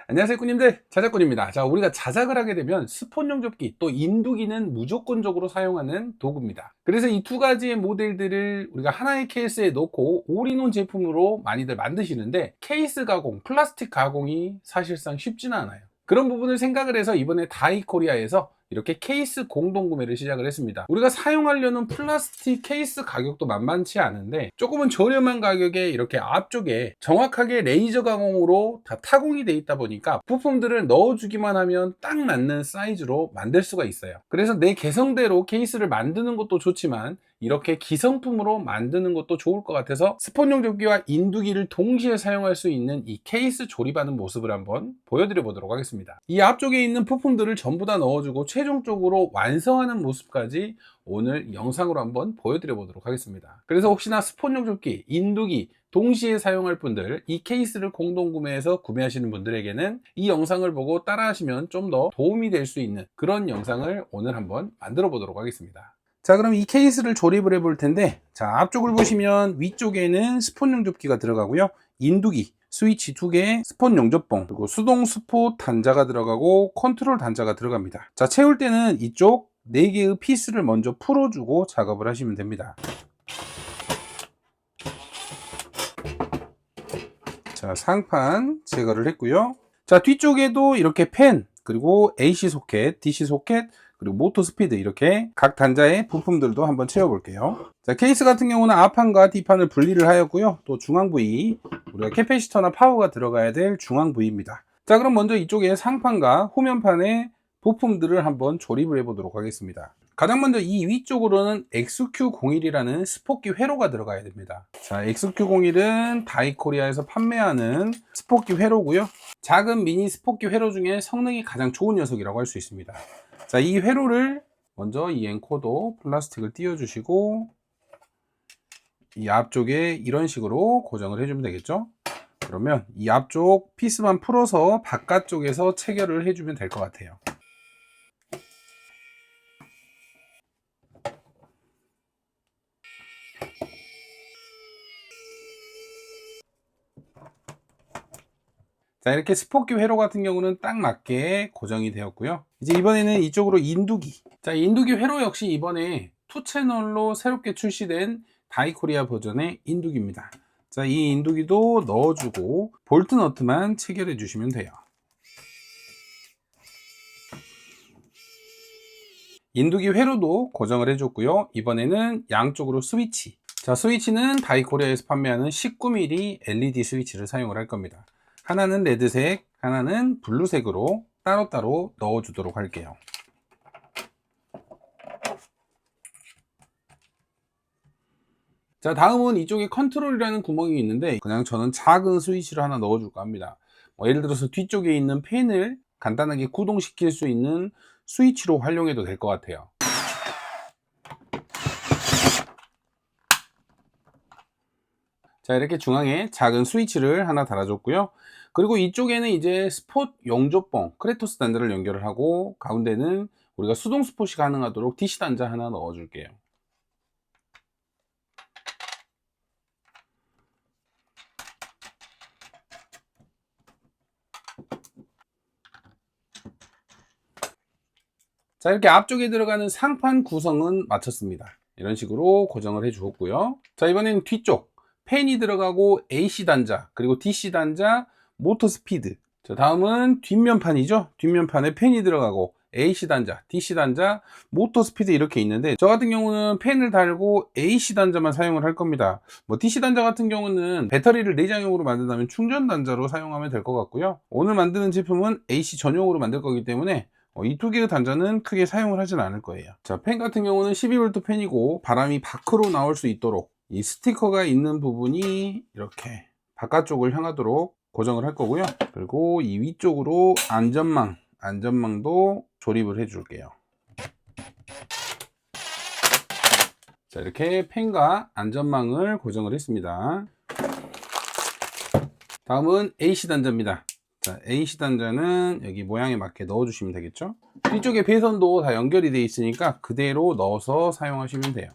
안녕하세요 꾸님들, 자작꾼입니다. 자, 우리가 자작을 하게 되면 스폰용 접기 또 인두기는 무조건적으로 사용하는 도구입니다. 그래서 이 두 가지의 모델들을 우리가 하나의 케이스에 넣고 올인원 제품으로 많이들 만드시는데, 케이스 가공, 플라스틱 가공이 사실상 쉽지는 않아요. 그런 부분을 생각을 해서 이번에 다이코리아에서 이렇게 케이스 공동 구매를 시작을 했습니다. 우리가 사용하려는 플라스틱 케이스 가격도 만만치 않은데, 조금은 저렴한 가격에 이렇게 앞쪽에 정확하게 레이저 가공으로 다 타공이 돼 있다 보니까 부품들을 넣어주기만 하면 딱 맞는 사이즈로 만들 수가 있어요. 그래서 내 개성대로 케이스를 만드는 것도 좋지만 이렇게 기성품으로 만드는 것도 좋을 것 같아서 스폰용 접기와 인두기를 동시에 사용할 수 있는 이 케이스 조립하는 모습을 한번 보여드려 보도록 하겠습니다. 이 앞쪽에 있는 부품들을 전부 다 넣어주고 최종적으로 완성하는 모습까지 오늘 영상으로 한번 보여드려 보도록 하겠습니다. 그래서 혹시나 스폰용 접기, 인두기 동시에 사용할 분들, 이 케이스를 공동 구매해서 구매하시는 분들에게는 이 영상을 보고 따라 하시면 좀 더 도움이 될 수 있는 그런 영상을 오늘 한번 만들어 보도록 하겠습니다. 자, 그럼 이 케이스를 조립을 해 볼 텐데, 자, 앞쪽을 보시면 위쪽에는 스폰 용접기가 들어가고요, 인두기, 스위치 2개, 스폰 용접봉, 그리고 수동 스폿 단자가 들어가고 컨트롤 단자가 들어갑니다. 자, 채울 때는 이쪽 4개의 피스를 먼저 풀어주고 작업을 하시면 됩니다. 자, 상판 제거를 했고요. 자, 뒤쪽에도 이렇게 펜, 그리고 AC 소켓, DC 소켓, 그리고 모터 스피드, 이렇게 각 단자의 부품들도 한번 채워 볼게요. 자, 케이스 같은 경우는 앞판과 뒷판을 분리를 하였고요. 또 중앙 부위, 우리가 캐패시터나 파워가 들어가야 될 중앙 부위입니다. 자, 그럼 먼저 이쪽에 상판과 후면판의 부품들을 한번 조립을 해 보도록 하겠습니다. 가장 먼저 이 위쪽으로는 XQ01이라는 스포키 회로가 들어가야 됩니다. 자, XQ01은 다이코리아에서 판매하는 스포키 회로고요. 작은 미니 스포키 회로 중에 성능이 가장 좋은 녀석이라고 할 수 있습니다. 자, 이 회로를 먼저 이 엔코더 플라스틱을 띄워 주시고 이 앞쪽에 이런 식으로 고정을 해주면 되겠죠. 그러면 이 앞쪽 피스만 풀어서 바깥쪽에서 체결을 해주면 될 것 같아요. 자, 이렇게 스포키 회로 같은 경우는 딱 맞게 고정이 되었고요. 이제 이번에는 이쪽으로 인두기. 자, 인두기 회로 역시 이번에 2채널로 새롭게 출시된 다이코리아 버전의 인두기입니다. 자, 이 인두기도 넣어주고 볼트 너트만 체결해 주시면 돼요. 인두기 회로도 고정을 해줬고요. 이번에는 양쪽으로 스위치. 자, 스위치는 다이코리아에서 판매하는 19mm LED 스위치를 사용을 할 겁니다. 하나는 레드색, 하나는 블루색으로 따로따로 넣어주도록 할게요. 자, 다음은 이쪽에 컨트롤이라는 구멍이 있는데, 그냥 저는 작은 스위치를 하나 넣어줄까 합니다. 예를 들어서 뒤쪽에 있는 펜을 간단하게 구동시킬 수 있는 스위치로 활용해도 될 것 같아요. 자, 이렇게 중앙에 작은 스위치를 하나 달아줬고요. 그리고 이쪽에는 이제 스폿 용접봉, 크레토스 단자를 연결을 하고, 가운데는 우리가 수동 스폿이 가능하도록 DC 단자 하나 넣어줄게요. 자, 이렇게 앞쪽에 들어가는 상판 구성은 마쳤습니다. 이런 식으로 고정을 해 주었고요. 자, 이번에는 뒤쪽 팬이 들어가고 AC 단자, 그리고 DC 단자, 모터 스피드. 자, 다음은 뒷면판이죠. 뒷면판에 팬이 들어가고 AC 단자, DC 단자, 모터 스피드 이렇게 있는데, 저 같은 경우는 팬을 달고 AC 단자만 사용을 할 겁니다. DC 단자 같은 경우는 배터리를 내장형으로 만든다면 충전 단자로 사용하면 될 것 같고요. 오늘 만드는 제품은 AC 전용으로 만들 거기 때문에 이 두 개의 단자는 크게 사용을 하진 않을 거예요. 자, 팬 같은 경우는 12V 팬이고 바람이 밖으로 나올 수 있도록 이 스티커가 있는 부분이 이렇게 바깥쪽을 향하도록 고정을 할 거고요. 그리고 이 위쪽으로 안전망도 조립을 해 줄게요. 자, 이렇게 팬과 안전망을 고정을 했습니다. 다음은 AC 단자입니다. 자, AC 단자는 여기 모양에 맞게 넣어주시면 되겠죠. 뒤쪽에 배선도 다 연결이 되어 있으니까 그대로 넣어서 사용하시면 돼요.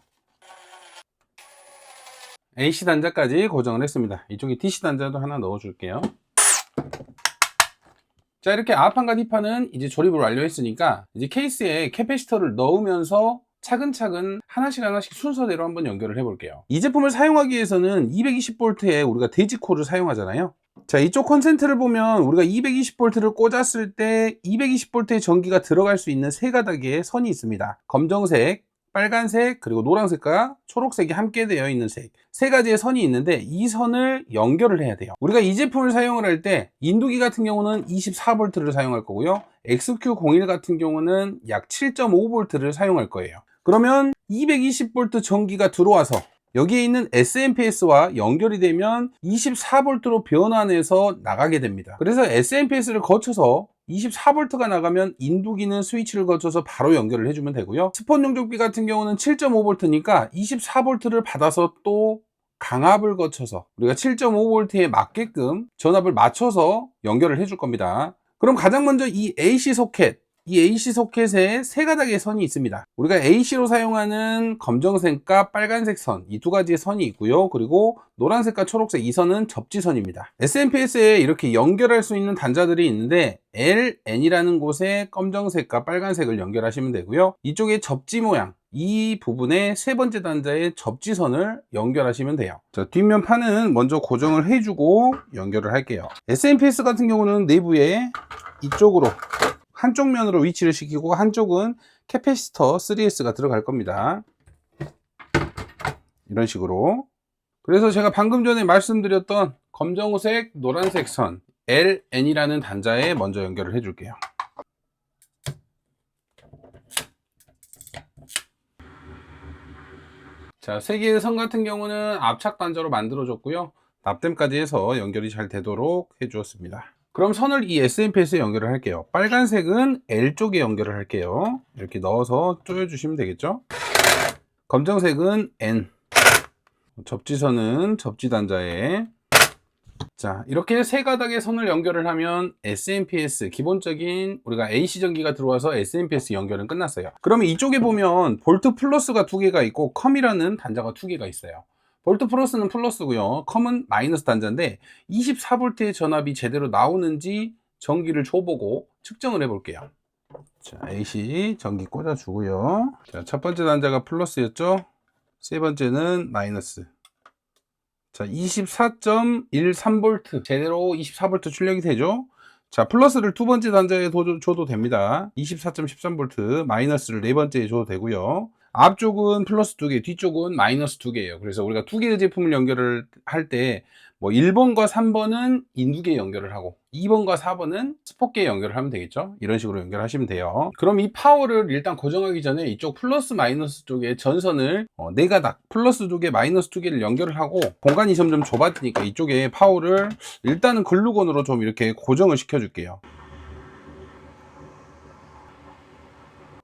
AC 단자까지 고정을 했습니다. 이쪽에 DC 단자도 하나 넣어줄게요. 자, 이렇게 앞판과 뒷판은 이제 조립을 완료했으니까 이제 케이스에 캐패시터를 넣으면서 차근차근 하나씩 순서대로 한번 연결을 해 볼게요. 이 제품을 사용하기 위해서는 220V에 우리가 돼지코를 사용하잖아요. 자, 이쪽 콘센트를 보면 우리가 220V를 꽂았을 때 220V의 전기가 들어갈 수 있는 세 가닥의 선이 있습니다. 검정색, 빨간색, 그리고 노란색과 초록색이 함께 되어 있는 색, 세 가지의 선이 있는데 이 선을 연결을 해야 돼요. 우리가 이 제품을 사용을 할 때 인두기 같은 경우는 24V를 사용할 거고요, XQ01 같은 경우는 약 7.5V를 사용할 거예요. 그러면 220V 전기가 들어와서 여기에 있는 SMPS와 연결이 되면 24V로 변환해서 나가게 됩니다. 그래서 SMPS를 거쳐서 24V가 나가면 인두기는 스위치를 거쳐서 바로 연결을 해주면 되고요. 스폰 용접기 같은 경우는 7.5V니까 24V를 받아서 또 강압을 거쳐서 우리가 7.5V에 맞게끔 전압을 맞춰서 연결을 해줄 겁니다. 그럼 가장 먼저 이 AC 소켓, 이 AC 소켓에 세 가닥의 선이 있습니다. 우리가 AC로 사용하는 검정색과 빨간색 선, 이 두 가지의 선이 있고요. 그리고 노란색과 초록색, 이 선은 접지선입니다. SMPS에 이렇게 연결할 수 있는 단자들이 있는데 LN이라는 곳에 검정색과 빨간색을 연결하시면 되고요. 이쪽에 접지 모양, 이 부분에 세 번째 단자의 접지선을 연결하시면 돼요. 자, 뒷면 판은 먼저 고정을 해주고 연결을 할게요. SMPS 같은 경우는 내부에 이쪽으로 한쪽 면으로 위치를 시키고 한쪽은 캐패시터 3S가 들어갈 겁니다. 이런 식으로. 그래서 제가 방금 전에 말씀드렸던 검정색, 노란색 선 LN이라는 단자에 먼저 연결을 해줄게요. 자, 세 개의 선 같은 경우는 압착 단자로 만들어줬고요. 납땜까지 해서 연결이 잘 되도록 해주었습니다. 그럼 선을 이 SMPS에 연결을 할게요. 빨간색은 L 쪽에 연결을 할게요. 이렇게 넣어서 조여주시면 되겠죠. 검정색은 N, 접지선은 접지 단자에. 자, 이렇게 세 가닥의 선을 연결을 하면 SMPS, 기본적인 우리가 AC 전기가 들어와서 SMPS 연결은 끝났어요. 그러면 이쪽에 보면 볼트 플러스가 두 개가 있고 컴이라는 단자가 두 개가 있어요. 볼트 플러스는 플러스고요, 컴은 마이너스 단자인데 24V의 전압이 제대로 나오는지 전기를 줘보고 측정을 해 볼게요. 자, AC 전기 꽂아 주고요. 자, 첫 번째 단자가 플러스였죠. 세 번째는 마이너스. 자, 24.13V, 제대로 24V 출력이 되죠. 자, 플러스를 두 번째 단자에 줘도 됩니다. 24.13V, 마이너스를 네 번째에 줘도 되고요. 앞쪽은 플러스 2개, 뒤쪽은 마이너스 2개예요. 그래서 우리가 두 개의 제품을 연결을 할 때 뭐 1번과 3번은 인두기에 연결을 하고 2번과 4번은 스포기에 연결을 하면 되겠죠. 이런 식으로 연결하시면 돼요. 그럼 이 파워를 일단 고정하기 전에 이쪽 플러스 마이너스 쪽에 전선을 4가닥, 플러스 2개, 마이너스 2개를 연결을 하고 공간이 점점 좁아지니까 이쪽에 파워를 일단은 글루건으로 좀 이렇게 고정을 시켜 줄게요.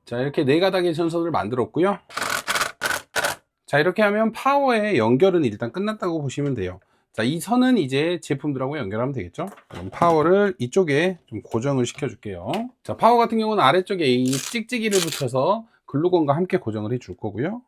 자, 이렇게 4가닥의 전선을 만들었고요. 자, 이렇게 하면 파워의 연결은 일단 끝났다고 보시면 돼요. 자, 이 선은 이제 제품들하고 연결하면 되겠죠. 그럼 파워를 이쪽에 좀 고정을 시켜 줄게요. 자, 파워 같은 경우는 아래쪽에 이 찍찍이를 붙여서 글루건과 함께 고정을 해 줄 거고요.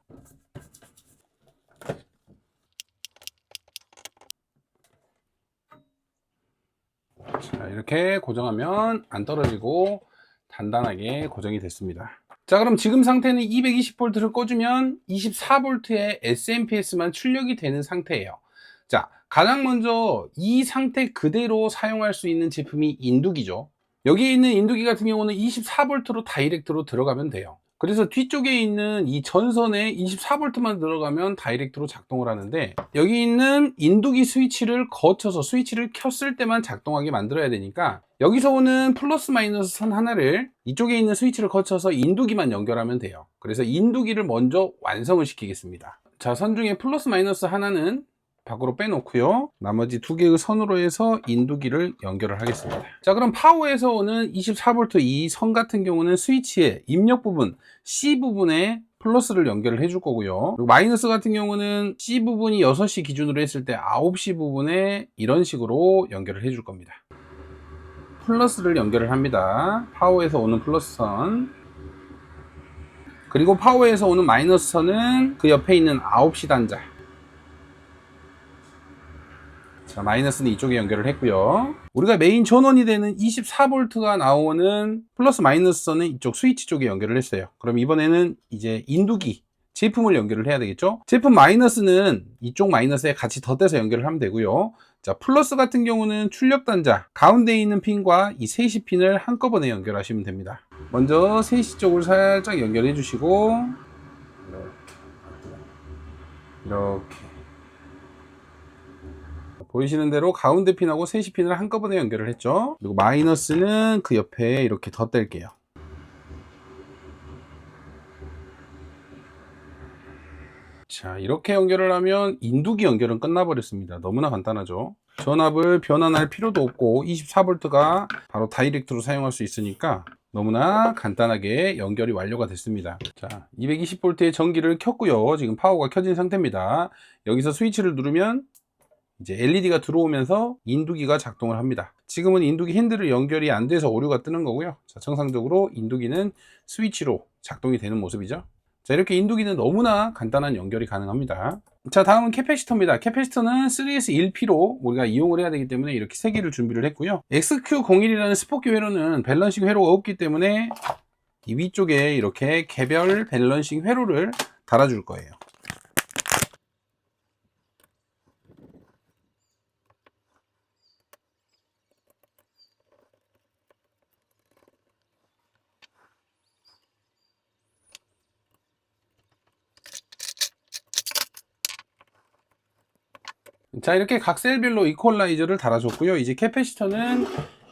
자, 이렇게 고정하면 안 떨어지고 단단하게 고정이 됐습니다. 자, 그럼 지금 상태는 220V를 꽂으면 24V의 SMPS만 출력이 되는 상태예요. 자, 가장 먼저 이 상태 그대로 사용할 수 있는 제품이 인두기죠. 여기 있는 인두기 같은 경우는 24V로 다이렉트로 들어가면 돼요. 그래서 뒤쪽에 있는 이 전선에 24V만 들어가면 다이렉트로 작동을 하는데 여기 있는 인두기 스위치를 거쳐서 스위치를 켰을 때만 작동하게 만들어야 되니까 여기서 오는 플러스 마이너스 선 하나를 이쪽에 있는 스위치를 거쳐서 인두기만 연결하면 돼요. 그래서 인두기를 먼저 완성을 시키겠습니다. 자, 선 중에 플러스 마이너스 하나는 밖으로 빼놓고요, 나머지 두 개의 선으로 해서 인두기를 연결을 하겠습니다. 자, 그럼 파워에서 오는 24V 이 선 같은 경우는 스위치의 입력 부분 C 부분에 플러스를 연결을 해줄 거고요, 그리고 마이너스 같은 경우는 C 부분이 6시 기준으로 했을 때 9시 부분에 이런 식으로 연결을 해줄 겁니다. 플러스를 연결을 합니다. 파워에서 오는 플러스 선, 그리고 파워에서 오는 마이너스 선은 그 옆에 있는 9시 단자. 자, 자, 마이너스는 이쪽에 연결을 했고요. 우리가 메인 전원이 되는 24V가 나오는 플러스 마이너스 선은 이쪽 스위치 쪽에 연결을 했어요. 그럼 이번에는 이제 인두기 제품을 연결을 해야 되겠죠. 제품 마이너스는 이쪽 마이너스에 같이 덧대서 연결을 하면 되고요. 자, 플러스 같은 경우는 출력 단자 가운데 있는 핀과 이 3시 핀을 한꺼번에 연결하시면 됩니다. 먼저 3시 쪽을 살짝 연결해 주시고 이렇게 보이시는 대로 가운데 핀하고 3시 핀을 한꺼번에 연결을 했죠. 그리고 마이너스는 그 옆에 이렇게 덧댈게요. 자, 이렇게 연결을 하면 인두기 연결은 끝나버렸습니다. 너무나 간단하죠. 전압을 변환할 필요도 없고 24V가 바로 다이렉트로 사용할 수 있으니까 너무나 간단하게 연결이 완료가 됐습니다. 자, 220V의 전기를 켰고요. 지금 파워가 켜진 상태입니다. 여기서 스위치를 누르면 이제 LED가 들어오면서 인두기가 작동을 합니다. 지금은 인두기 핸들을 연결이 안 돼서 오류가 뜨는 거고요. 자, 정상적으로 인두기는 스위치로 작동이 되는 모습이죠. 자, 이렇게 인두기는 너무나 간단한 연결이 가능합니다. 자, 다음은 캐패시터입니다. 캐패시터는 3S1P로 우리가 이용을 해야 되기 때문에 이렇게 3개를 준비를 했고요. XQ01이라는 스포키 회로는 밸런싱 회로가 없기 때문에 이 위쪽에 이렇게 개별 밸런싱 회로를 달아줄 거예요. 자, 이렇게 각 셀별로 이퀄라이저를 달아줬고요. 이제 캐패시터는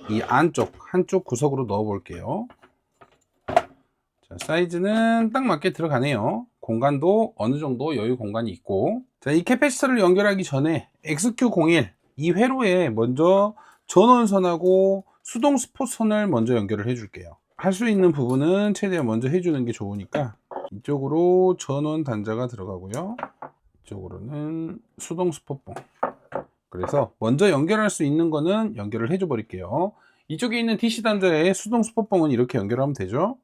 이 한쪽 구석으로 넣어 볼게요. 자, 사이즈는 딱 맞게 들어가네요. 공간도 어느 정도 여유 공간이 있고. 자, 이 캐패시터를 연결하기 전에 XQ01 이 회로에 먼저 전원선하고 수동 스포선을 먼저 연결을 해 줄게요. 할 수 있는 부분은 최대한 먼저 해주는 게 좋으니까 이쪽으로 전원 단자가 들어가고요. 이쪽으로는 수동 스포봉. 그래서 먼저 연결할 수 있는 거는 연결을 해줘 버릴게요. 이쪽에 있는 DC 단자에 수동 스포봉은 이렇게 연결하면 되죠.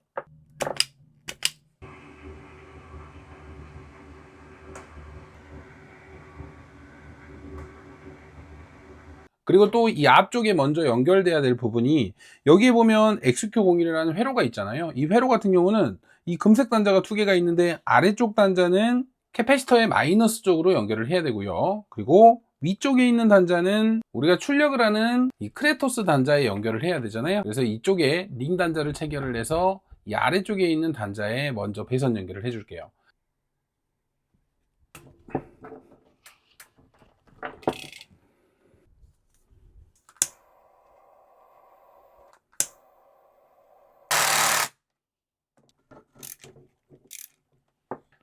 그리고 또 이 앞쪽에 먼저 연결돼야 될 부분이 여기에 보면 XQ01이라는 회로가 있잖아요. 이 회로 같은 경우는 이 금색 단자가 2개가 있는데 아래쪽 단자는 캐패시터의 마이너스 쪽으로 연결을 해야 되고요. 그리고 위쪽에 있는 단자는 우리가 출력을 하는 이 크레토스 단자에 연결을 해야 되잖아요. 그래서 이쪽에 링 단자를 체결을 해서 이 아래쪽에 있는 단자에 먼저 배선 연결을 해줄게요.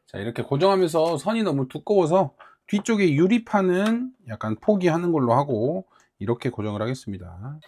자, 이렇게 고정하면서 선이 너무 두꺼워서 뒤쪽에 유리판은 약간 포기하는 걸로 하고 이렇게 고정을 하겠습니다.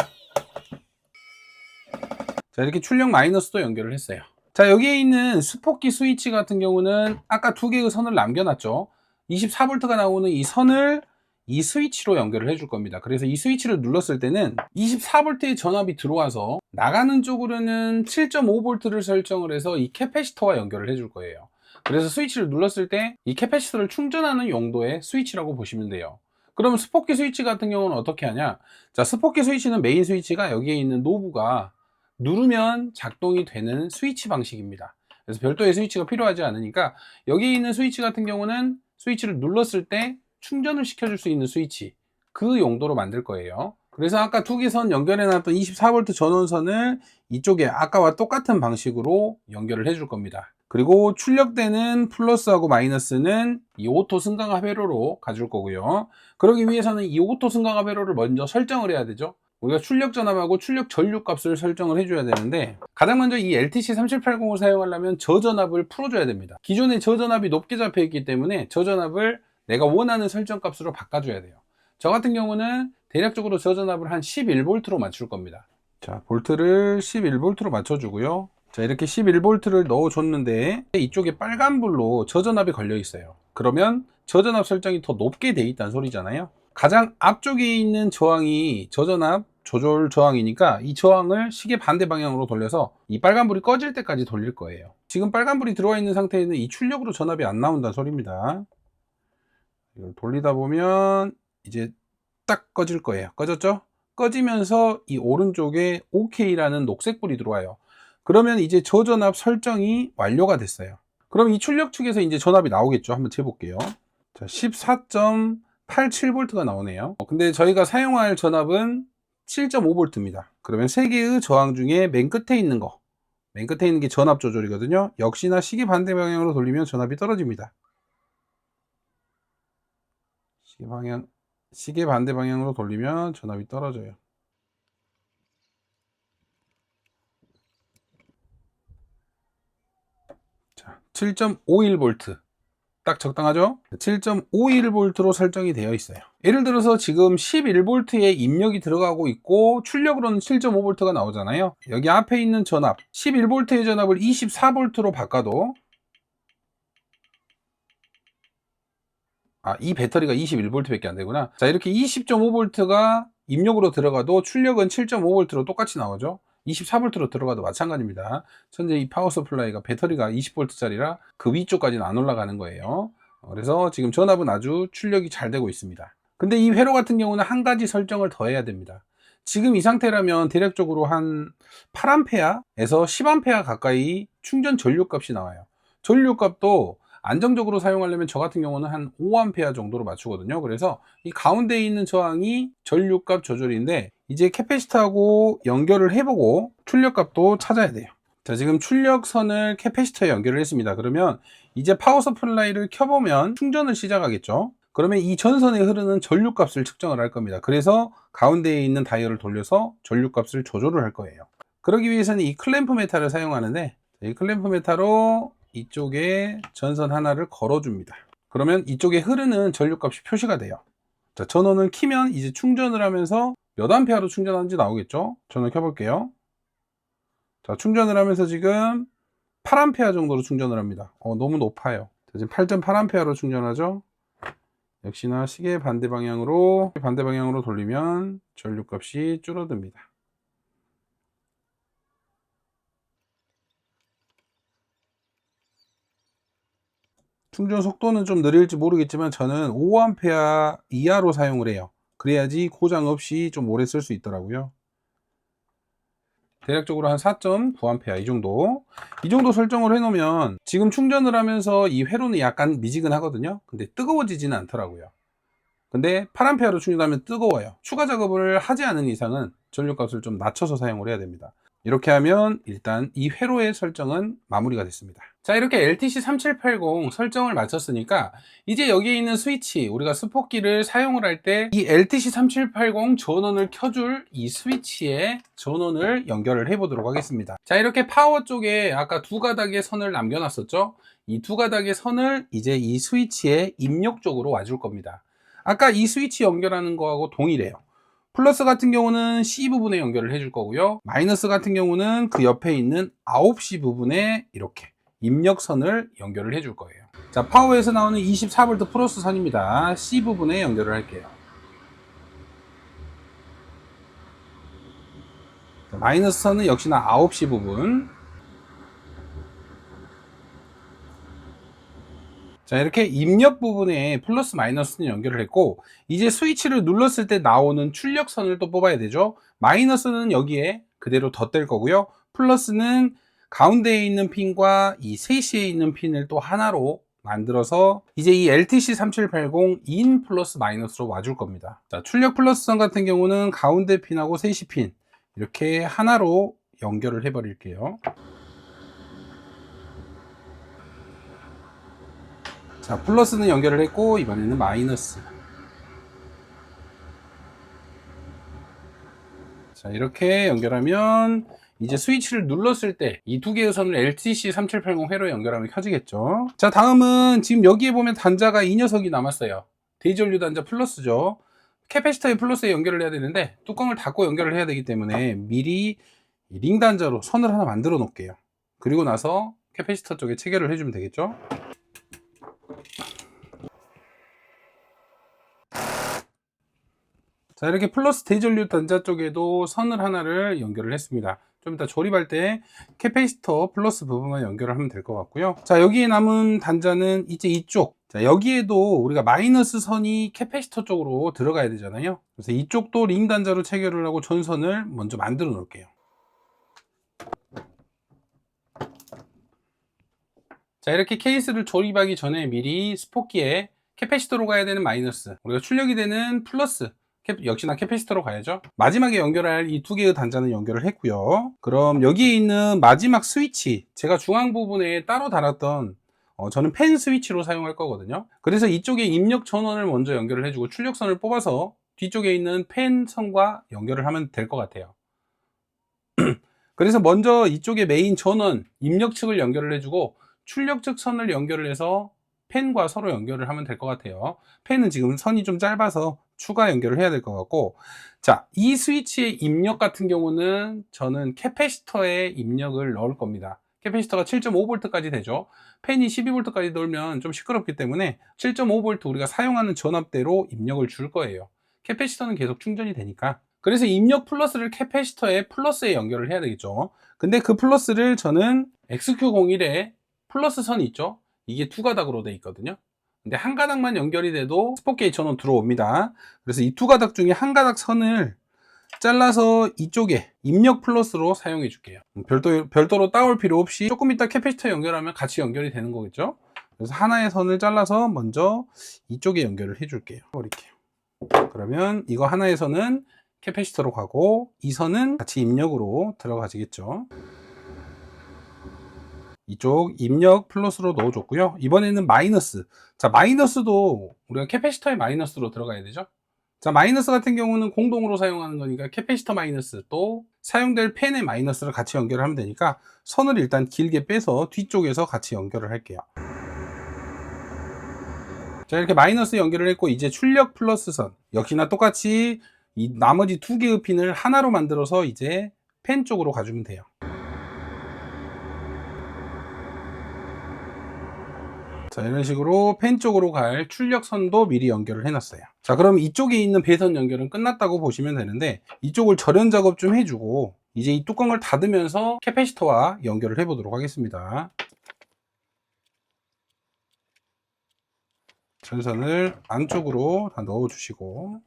자, 이렇게 출력 마이너스도 연결을 했어요. 자, 여기에 있는 스포키 스위치 같은 경우는 아까 2개의 선을 남겨놨죠. 24V가 나오는 이 선을 이 스위치로 연결을 해줄 겁니다. 그래서 이 스위치를 눌렀을 때는 24V의 전압이 들어와서 나가는 쪽으로는 7.5V를 설정을 해서 이 캐패시터와 연결을 해줄 거예요. 그래서 스위치를 눌렀을 때 이 캐패시터를 충전하는 용도의 스위치라고 보시면 돼요. 그럼 스포키 스위치 같은 경우는 어떻게 하냐? 자, 스포키 스위치는 메인 스위치가 여기에 있는 노브가 누르면 작동이 되는 스위치 방식입니다. 그래서 별도의 스위치가 필요하지 않으니까 여기에 있는 스위치 같은 경우는 스위치를 눌렀을 때 충전을 시켜줄 수 있는 스위치, 그 용도로 만들 거예요. 그래서 아까 2개 선 연결해 놨던 24V 전원선을 이쪽에 아까와 똑같은 방식으로 연결을 해줄 겁니다. 그리고 출력되는 플러스하고 마이너스는 이 오토 승강압 회로로 가줄 거고요. 그러기 위해서는 이 오토 승강압 회로를 먼저 설정을 해야 되죠. 우리가 출력 전압하고 출력 전류 값을 설정을 해줘야 되는데 가장 먼저 이 LTC3780을 사용하려면 저전압을 풀어줘야 됩니다. 기존의 저전압이 높게 잡혀 있기 때문에 저전압을 내가 원하는 설정 값으로 바꿔줘야 돼요. 저 같은 경우는 대략적으로 저전압을 한 11V로 맞출 겁니다. 자, 볼트를 11V로 맞춰주고요. 자, 이렇게 11V를 넣어줬는데 이쪽에 빨간불로 저전압이 걸려 있어요. 그러면 저전압 설정이 더 높게 돼 있다는 소리잖아요. 가장 앞쪽에 있는 저항이 저전압 조절 저항이니까 이 저항을 시계 반대 방향으로 돌려서 이 빨간불이 꺼질 때까지 돌릴 거예요. 지금 빨간불이 들어와 있는 상태에는 이 출력으로 전압이 안 나온다는 소리입니다. 이걸 돌리다 보면 이제 딱 꺼질 거예요. 꺼졌죠? 꺼지면서 이 오른쪽에 OK라는 녹색 불이 들어와요. 그러면 이제 저전압 설정이 완료가 됐어요. 그럼 이 출력 측에서 이제 전압이 나오겠죠. 한번 재볼게요. 자, 14.87V가 나오네요. 근데 저희가 사용할 전압은 7.5V입니다. 그러면 3개의 저항 중에 맨 끝에 있는 거, 맨 끝에 있는 게 전압 조절이거든요. 역시나 시계 반대 방향으로 돌리면 전압이 떨어집니다. 시계 반대 방향으로 돌리면 전압이 떨어져요. 자, 7.51V. 딱 적당하죠? 7.51V로 설정이 되어 있어요. 예를 들어서 지금 11V에 입력이 들어가고 있고 출력으로는 7.5V가 나오잖아요. 여기 앞에 있는 전압 11V의 전압을 24V로 바꿔도 이 배터리가 21V밖에 안 되구나. 자, 이렇게 20.5V가 입력으로 들어가도 출력은 7.5V로 똑같이 나오죠. 24V로 들어가도 마찬가지입니다. 현재 이 파워 서플라이가 배터리가 20V짜리라 그 위쪽까지는 안 올라가는 거예요. 그래서 지금 전압은 아주 출력이 잘 되고 있습니다. 근데 이 회로 같은 경우는 한 가지 설정을 더 해야 됩니다. 지금 이 상태라면 대략적으로 한 8A에서 10A 가까이 충전 전류값이 나와요. 전류값도 안정적으로 사용하려면 저 같은 경우는 한 5A 정도로 맞추거든요. 그래서 이 가운데에 있는 저항이 전류값 조절인데 이제 캐패시터하고 연결을 해보고 출력값도 찾아야 돼요. 자, 지금 출력선을 캐패시터에 연결을 했습니다. 그러면 이제 파워 서플라이를 켜보면 충전을 시작하겠죠. 그러면 이 전선에 흐르는 전류값을 측정을 할 겁니다. 그래서 가운데에 있는 다이얼을 돌려서 전류값을 조절을 할 거예요. 그러기 위해서는 이 클램프 메탈을 사용하는데 이 클램프 메탈로 이쪽에 전선 하나를 걸어줍니다. 그러면 이쪽에 흐르는 전류값이 표시가 돼요. 자, 전원을 키면 이제 충전을 하면서 몇 암페어로 충전하는지 나오겠죠? 전원 켜볼게요. 자, 충전을 하면서 지금 8A 정도로 충전을 합니다. 너무 높아요. 자, 지금 8.8A로 충전하죠? 역시나 시계 반대 방향으로 돌리면 전류값이 줄어듭니다. 충전 속도는 좀 느릴지 모르겠지만 저는 5A 이하로 사용을 해요. 그래야지 고장 없이 좀 오래 쓸 수 있더라고요. 대략적으로 한 4.9A 이 정도 설정을 해 놓으면 지금 충전을 하면서 이 회로는 약간 미지근하거든요. 근데 뜨거워지지는 않더라고요. 근데 8A로 충전하면 뜨거워요. 추가 작업을 하지 않은 이상은 전류값을 좀 낮춰서 사용을 해야 됩니다. 이렇게 하면 일단 이 회로의 설정은 마무리가 됐습니다. 자, 이렇게 LTC3780 설정을 마쳤으니까 이제 여기에 있는 스위치, 우리가 스포키를 사용을 할 때 이 LTC3780 전원을 켜줄 이 스위치에 전원을 연결을 해 보도록 하겠습니다. 자, 이렇게 파워 쪽에 아까 두 가닥의 선을 남겨놨었죠. 이 두 가닥의 선을 이제 이 스위치의 입력 쪽으로 와줄 겁니다. 아까 이 스위치 연결하는 거하고 동일해요. 플러스 같은 경우는 C 부분에 연결을 해줄 거고요. 마이너스 같은 경우는 그 옆에 있는 9시 부분에 이렇게 입력선을 연결을 해줄 거예요. 자, 파워에서 나오는 24V 플러스 선입니다. C 부분에 연결을 할게요. 자, 마이너스 선은 역시나 9시 부분. 자, 이렇게 입력 부분에 플러스 마이너스는 연결을 했고 이제 스위치를 눌렀을 때 나오는 출력선을 또 뽑아야 되죠. 마이너스는 여기에 그대로 덧댈 거고요. 플러스는 가운데에 있는 핀과 이 3시에 있는 핀을 또 하나로 만들어서 이제 이 LTC3780 인 플러스 마이너스로 와줄 겁니다. 자, 출력 플러스선 같은 경우는 가운데 핀하고 3시 핀 이렇게 하나로 연결을 해 버릴게요. 자, 플러스는 연결을 했고 이번에는 마이너스. 자, 이렇게 연결하면 이제 스위치를 눌렀을 때 이 두 개의 선을 LTC3780 회로 연결하면 켜지겠죠. 자, 다음은 지금 여기에 보면 단자가 이 녀석이 남았어요. 대전류 단자 플러스죠. 캐패시터의 플러스에 연결을 해야 되는데 뚜껑을 닫고 연결을 해야 되기 때문에 미리 링 단자로 선을 하나 만들어 놓을게요. 그리고 나서 캐패시터 쪽에 체결을 해주면 되겠죠. 자, 이렇게 플러스 대전류 단자 쪽에도 선을 하나를 연결을 했습니다. 좀 이따 조립할 때 캐패시터 플러스 부분만 연결을 하면 될 것 같고요. 자, 여기에 남은 단자는 이제 이쪽. 자, 여기에도 우리가 마이너스 선이 캐패시터 쪽으로 들어가야 되잖아요. 그래서 이쪽도 링 단자로 체결을 하고 전선을 먼저 만들어 놓을게요. 자, 이렇게 케이스를 조립하기 전에 미리 스포키에 캐패시터로 가야 되는 마이너스, 우리가 출력이 되는 플러스, 역시나 캐패시터로 가야죠. 마지막에 연결할 이 두 개의 단자는 연결을 했고요. 그럼 여기에 있는 마지막 스위치, 제가 중앙 부분에 따로 달았던 저는 펜 스위치로 사용할 거거든요. 그래서 이쪽에 입력 전원을 먼저 연결을 해주고 출력선을 뽑아서 뒤쪽에 있는 펜 선과 연결을 하면 될 것 같아요. 그래서 먼저 이쪽에 메인 전원 입력 측을 연결을 해주고 출력 측 선을 연결을 해서 펜과 서로 연결을 하면 될 것 같아요. 펜은 지금 선이 좀 짧아서 추가 연결을 해야 될 것 같고, 자, 이 스위치의 입력 같은 경우는 저는 캐패시터에 입력을 넣을 겁니다. 캐패시터가 7.5V까지 되죠. 펜이 12V까지 넣으면 좀 시끄럽기 때문에 7.5V 우리가 사용하는 전압대로 입력을 줄 거예요. 캐패시터는 계속 충전이 되니까. 그래서 입력 플러스를 캐패시터에 플러스에 연결을 해야 되겠죠. 근데 그 플러스를 저는 XQ01에 플러스 선이 있죠. 이게 두 가닥으로 되어 있거든요. 근데 한 가닥만 연결이 돼도 스포게이트 전원 들어옵니다. 그래서 이 두 가닥 중에 한 가닥 선을 잘라서 이쪽에 입력 플러스로 사용해 줄게요. 별도로 따올 필요 없이 조금 이따 캐패시터 연결하면 같이 연결이 되는 거겠죠. 그래서 하나의 선을 잘라서 먼저 이쪽에 연결을 해 줄게요. 버릴게요. 그러면 이거 하나의 선은 캐패시터로 가고 이 선은 같이 입력으로 들어가지겠죠. 이쪽 입력 플러스로 넣어줬고요. 이번에는 마이너스. 자, 마이너스도 우리가 캐패시터의 마이너스로 들어가야 되죠. 자, 마이너스 같은 경우는 공동으로 사용하는 거니까 캐패시터 마이너스 또 사용될 펜의 마이너스를 같이 연결을 하면 되니까 선을 일단 길게 빼서 뒤쪽에서 같이 연결을 할게요. 자, 이렇게 마이너스 연결을 했고 이제 출력 플러스 선 역시나 똑같이 이 나머지 두 개의 핀을 하나로 만들어서 이제 펜 쪽으로 가주면 돼요. 자, 이런 식으로 펜 쪽으로 갈 출력선도 미리 연결을 해놨어요. 자, 그럼 이쪽에 있는 배선 연결은 끝났다고 보시면 되는데 이쪽을 절연 작업 좀 해주고 이제 이 뚜껑을 닫으면서 캐패시터와 연결을 해보도록 하겠습니다. 전선을 안쪽으로 다 넣어주시고,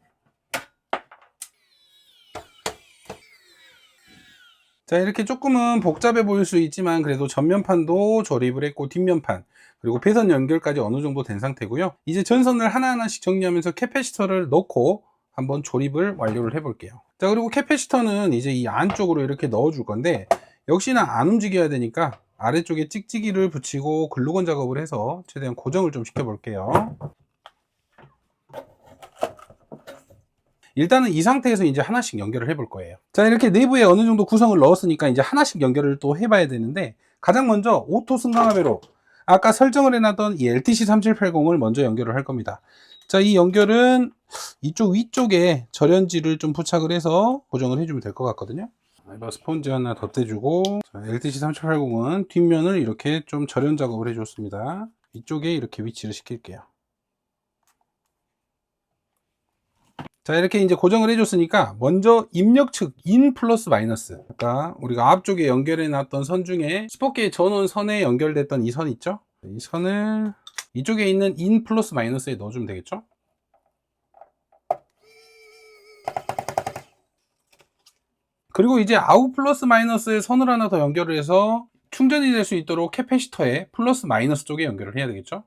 자, 이렇게 조금은 복잡해 보일 수 있지만 그래도 전면판도 조립을 했고 뒷면판 그리고 배선 연결까지 어느 정도 된 상태고요. 이제 전선을 하나하나씩 정리하면서 캐패시터를 넣고 한번 조립을 완료를 해 볼게요. 자, 그리고 캐패시터는 이제 이 안쪽으로 이렇게 넣어 줄 건데 역시나 안 움직여야 되니까 아래쪽에 찍찍이를 붙이고 글루건 작업을 해서 최대한 고정을 좀 시켜 볼게요. 일단은 이 상태에서 이제 하나씩 연결을 해 볼 거예요. 자, 이렇게 내부에 어느 정도 구성을 넣었으니까 이제 하나씩 연결을 또 해봐야 되는데 가장 먼저 오토 승강화배로 아까 설정을 해놨던 이 LTC3780을 먼저 연결을 할 겁니다. 자, 이 연결은 이쪽 위쪽에 절연지를 좀 부착을 해서 고정을 해주면 될 것 같거든요. 이거 스펀지 하나 덧대주고, LTC3780은 뒷면을 이렇게 좀 절연 작업을 해줬습니다. 이쪽에 이렇게 위치를 시킬게요. 자, 이렇게 이제 고정을 해줬으니까 먼저 입력 측 인 플러스 마이너스, 아까 우리가 앞쪽에 연결해 놨던 선 중에 스포키 전원 선에 연결됐던 이 선 있죠? 이 선을 이쪽에 있는 인 플러스 마이너스에 넣어주면 되겠죠? 그리고 이제 아웃 플러스 마이너스에 선을 하나 더 연결을 해서 충전이 될 수 있도록 캐패시터에 플러스 마이너스 쪽에 연결을 해야 되겠죠?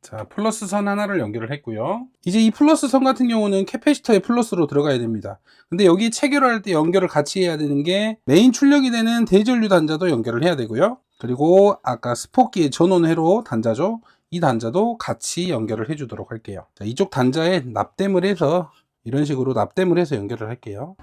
자, 플러스 선 하나를 연결을 했고요. 이제 이 플러스 선 같은 경우는 캐패시터의 플러스로 들어가야 됩니다. 근데 여기 체결할 때 연결을 같이 해야 되는 게 메인 출력이 되는 대전류 단자도 연결을 해야 되고요. 그리고 아까 스포키 전원 회로 단자죠. 이 단자도 같이 연결을 해주도록 할게요. 자, 이쪽 단자에 납땜을 해서 이런 식으로 납땜을 해서 연결을 할게요.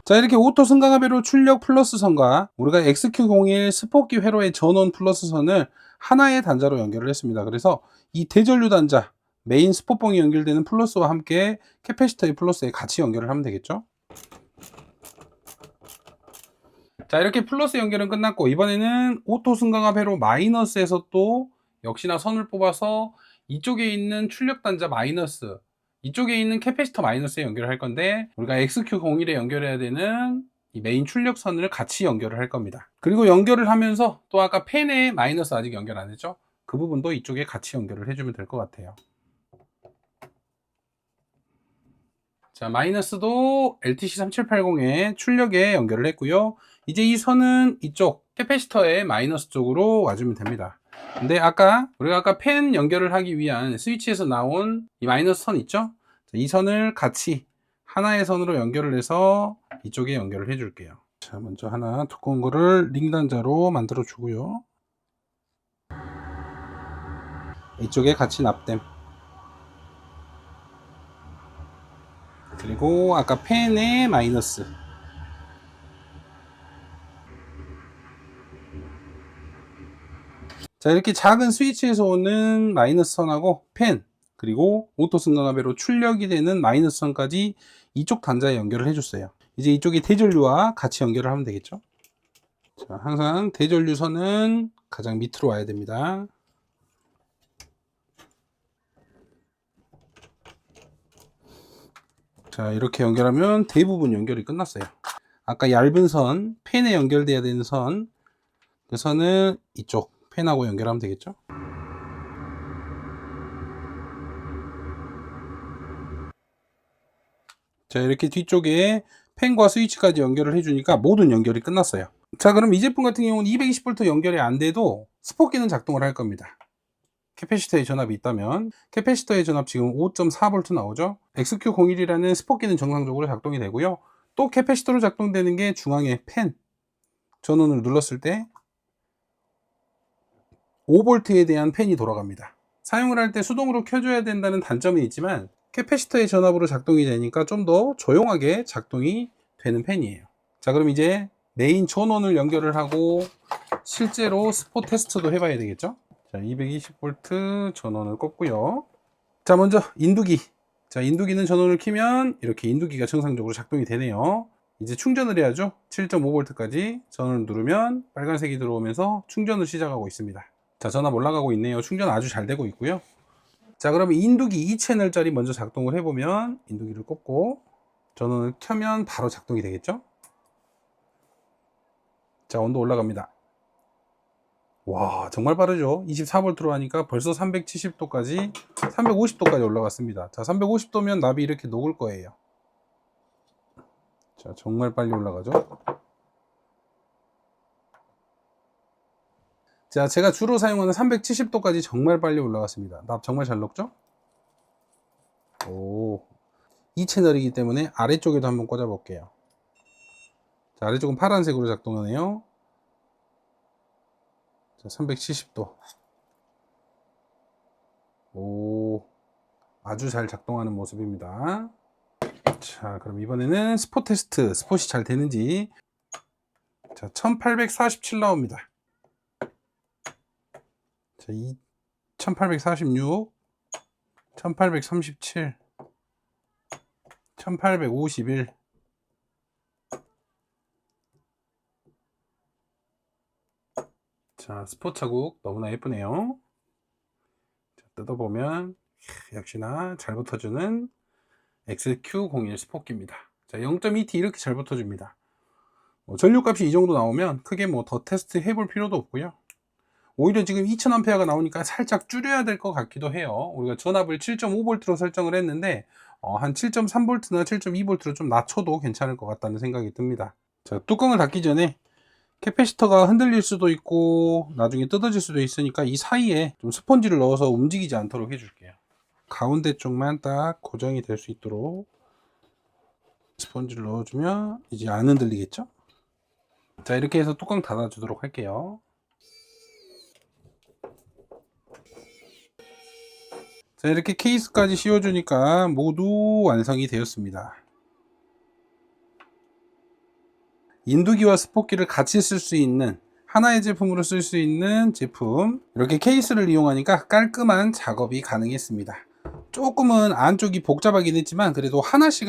자, 이렇게 오토 승강화배로 출력 플러스 선과 우리가 XQ01 스포키 회로의 전원 플러스 선을 하나의 단자로 연결을 했습니다. 그래서 이 대전류 단자 메인 스포봉이 연결되는 플러스와 함께 캐패시터의 플러스에 같이 연결을 하면 되겠죠. 자, 이렇게 플러스 연결은 끝났고 이번에는 오토 승강화배로 마이너스에서 또 역시나 선을 뽑아서 이쪽에 있는 출력 단자 마이너스, 이쪽에 있는 캐패시터 마이너스에 연결을 할 건데, 우리가 XQ01에 연결해야 되는 이 메인 출력선을 같이 연결을 할 겁니다. 그리고 연결을 하면서 또 아까 펜에 마이너스 아직 연결 안 했죠? 그 부분도 이쪽에 같이 연결을 해주면 될 것 같아요. 자, 마이너스도 LTC3780에 출력에 연결을 했고요. 이제 이 선은 이쪽 캐패시터의 마이너스 쪽으로 와주면 됩니다. 근데 우리가 아까 펜 연결을 하기 위한 스위치에서 나온 이 마이너스 선 있죠? 이 선을 같이 하나의 선으로 연결을 해서 이쪽에 연결을 해 줄게요. 자, 먼저 하나 두꺼운 거를 링 단자로 만들어 주고요. 이쪽에 같이 납땜. 그리고 아까 펜의 마이너스. 자, 이렇게 작은 스위치에서 오는 마이너스 선하고 펜, 그리고 오토 승강압으로 출력이 되는 마이너스 선까지 이쪽 단자에 연결을 해줬어요. 이제 이쪽에 대전류와 같이 연결을 하면 되겠죠. 자, 항상 대전류 선은 가장 밑으로 와야 됩니다. 자, 이렇게 연결하면 대부분 연결이 끝났어요. 아까 얇은 선, 펜에 연결돼야 되는 선, 그 선을 이쪽 펜하고 연결하면 되겠죠. 자, 이렇게 뒤쪽에 펜과 스위치까지 연결을 해주니까 모든 연결이 끝났어요. 자, 그럼 이 제품 같은 경우는 220V 연결이 안 돼도 스포키는 작동을 할 겁니다. 캐패시터에 전압이 있다면. 캐패시터의 전압 지금 5.4V 나오죠. XQ01이라는 스포키는 정상적으로 작동이 되고요. 또 캐패시터로 작동되는 게 중앙에 펜 전원을 눌렀을 때 5V에 대한 펜이 돌아갑니다. 사용을 할 때 수동으로 켜줘야 된다는 단점이 있지만 캐패시터의 전압으로 작동이 되니까 좀 더 조용하게 작동이 되는 펜이에요. 자, 그럼 이제 메인 전원을 연결을 하고 실제로 스포 테스트도 해봐야 되겠죠. 자, 220V 전원을 꼽고요. 자, 먼저 인두기. 자, 인두기는 전원을 켜면 이렇게 인두기가 정상적으로 작동이 되네요. 이제 충전을 해야죠. 7.5V까지 전원을 누르면 빨간색이 들어오면서 충전을 시작하고 있습니다. 자, 전압 올라가고 있네요. 충전 아주 잘 되고 있고요. 자, 그러면 인두기 2채널짜리 먼저 작동을 해보면 인두기를 꼽고 전원을 켜면 바로 작동이 되겠죠. 자, 온도 올라갑니다. 와, 정말 빠르죠. 24V로 하니까 벌써 370도까지 350도까지 올라갔습니다. 자, 350도면 납이 이렇게 녹을 거예요. 자, 정말 빨리 올라가죠. 자, 제가 주로 사용하는 370도까지 정말 빨리 올라갔습니다. 납 정말 잘 녹죠? 오, 이 채널이기 때문에 아래쪽에도 한번 꽂아 볼게요. 자, 아래쪽은 파란색으로 작동하네요. 자, 370도. 오, 아주 잘 작동하는 모습입니다. 자, 그럼 이번에는 스포 테스트, 스폿이 잘 되는지. 자, 1847 나옵니다. 자, 1846, 1837, 1851. 자, 스포 자국 너무나 예쁘네요. 자, 뜯어보면 역시나 잘 붙어주는 XQ01 스포키입니다. 자, 0.2T 이렇게 잘 붙어줍니다. 전류값이 이 정도 나오면 크게 뭐 더 테스트 해볼 필요도 없고요. 오히려 지금 2000A가 나오니까 살짝 줄여야 될 것 같기도 해요. 우리가 전압을 7.5V로 설정을 했는데 한 7.3V나 7.2V로 좀 낮춰도 괜찮을 것 같다는 생각이 듭니다. 자, 뚜껑을 닫기 전에 캐패시터가 흔들릴 수도 있고 나중에 뜯어질 수도 있으니까 이 사이에 좀 스펀지를 넣어서 움직이지 않도록 해줄게요. 가운데 쪽만 딱 고정이 될 수 있도록 스펀지를 넣어주면 이제 안 흔들리겠죠? 자, 이렇게 해서 뚜껑 닫아주도록 할게요. 자, 이렇게 케이스까지 씌워주니까 모두 완성이 되었습니다. 인두기와 스포키를 같이 쓸 수 있는 하나의 제품으로 쓸 수 있는 제품, 이렇게 케이스를 이용하니까 깔끔한 작업이 가능했습니다. 조금은 안쪽이 복잡하긴 했지만 그래도 하나씩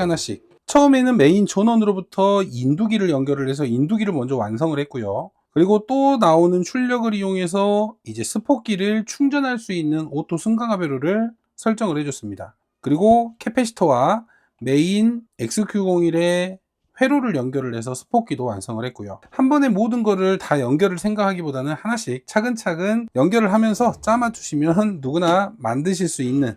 처음에는 메인 전원으로부터 인두기를 연결을 해서 인두기를 먼저 완성을 했고요. 그리고 또 나오는 출력을 이용해서 이제 스포키를 충전할 수 있는 오토 승강화 배로를 설정을 해줬습니다. 그리고 캐패시터와 메인 XQ01의 회로를 연결을 해서 스포키도 완성을 했고요. 한 번에 모든 거를 다 연결을 생각하기보다는 하나씩 차근차근 연결을 하면서 짜 맞추시면 누구나 만드실 수 있는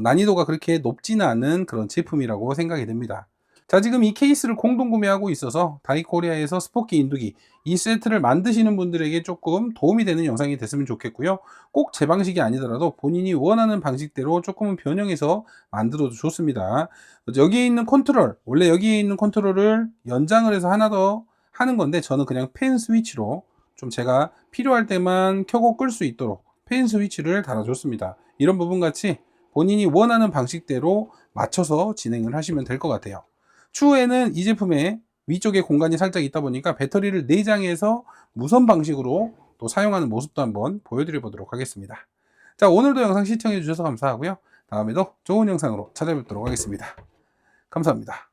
난이도가 그렇게 높지는 않은 그런 제품이라고 생각이 됩니다. 자, 지금 이 케이스를 공동 구매하고 있어서 다이코리아에서 스포키 인두기 이 세트를 만드시는 분들에게 조금 도움이 되는 영상이 됐으면 좋겠고요. 꼭 제 방식이 아니더라도 본인이 원하는 방식대로 조금은 변형해서 만들어도 좋습니다. 여기에 있는 컨트롤, 원래 여기에 있는 컨트롤을 연장을 해서 하나 더 하는 건데, 저는 그냥 펜 스위치로 좀 제가 필요할 때만 켜고 끌 수 있도록 펜 스위치를 달아줬습니다. 이런 부분 같이 본인이 원하는 방식대로 맞춰서 진행을 하시면 될 것 같아요. 추후에는 이 제품에 위쪽에 공간이 살짝 있다 보니까 배터리를 내장해서 무선 방식으로 또 사용하는 모습도 한번 보여드려 보도록 하겠습니다. 자, 오늘도 영상 시청해 주셔서 감사하고요. 다음에도 좋은 영상으로 찾아뵙도록 하겠습니다. 감사합니다.